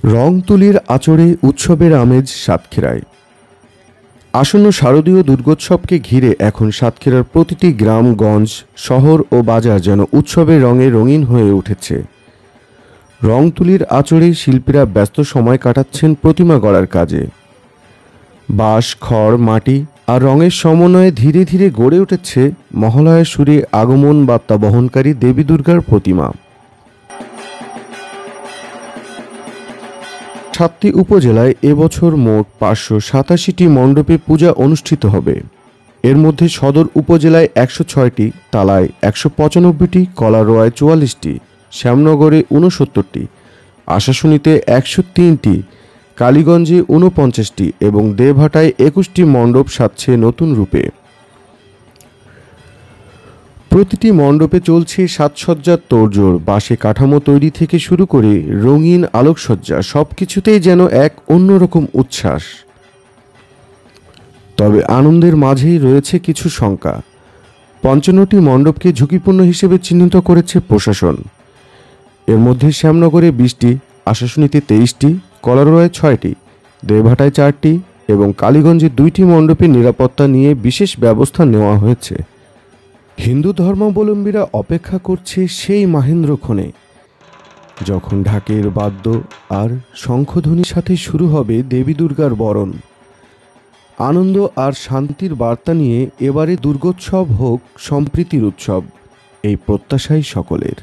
রংতুলির আচরে উৎসবের আমেজ সাতক্ষীরায়। আসন্ন শারদীয় দুর্গোৎসবকে ঘিরে এখন সাতক্ষীরার প্রতিটি গ্রামগঞ্জ, শহর ও বাজার যেন উৎসবের রঙে রঙিন হয়ে উঠেছে। রংতুলির আচরে শিল্পীরা ব্যস্ত সময় কাটাচ্ছেন প্রতিমা গড়ার কাজে। বাঁশ, খড়, মাটি আর রঙের সমন্বয়ে ধীরে ধীরে গড়ে উঠেছে মহালয়ার সুরে আগমন বার্তা বহনকারী দেবী দুর্গার প্রতিমা। 7টি উপজেলায় এবছর মোট 587টি মণ্ডপে পূজা অনুষ্ঠিত হবে। এর মধ্যে সদর উপজেলায় 106টি, তালায় 195টি, কলারোয়ায় 44টি, শ্যামনগরে 69টি, আশাশুনিতে 103টি, কালীগঞ্জে 49টি এবং দেবহাটায় 21টি মণ্ডপ সাজছে নতুন রূপে। প্রতিটি মণ্ডপে চলছে সাজসজ্জার তোড়জোড়। বাঁশে কাঠামো তৈরি থেকে শুরু করে রঙিন আলোকসজ্জা, সবকিছুতেই যেন এক অন্যরকম উচ্ছ্বাস। তবে আনন্দের মাঝেই রয়েছে কিছু শঙ্কা। 55টি মণ্ডপকে ঝুঁকিপূর্ণ হিসেবে চিহ্নিত করেছে প্রশাসন। এর মধ্যে শ্যামনগরে 20টি, আশাশুনিতে 23টি, কলারোয়ায় 6টি, দেবহাটায় 4টি এবং কালীগঞ্জে 2টি মণ্ডপে নিরাপত্তা নিয়ে বিশেষ ব্যবস্থা নেওয়া হয়েছে। হিন্দু ধর্মাবলম্বীরা অপেক্ষা করছে সেই মাহেন্দ্রক্ষণে, যখন ঢাকের বাদ্য আর শঙ্খধ্বনির সাথে শুরু হবে দেবী দুর্গার বরণ। আনন্দ আর শান্তির বার্তা নিয়ে এবারে দুর্গোৎসব হোক সম্প্রীতির উৎসব, এই প্রত্যাশাই সকলের।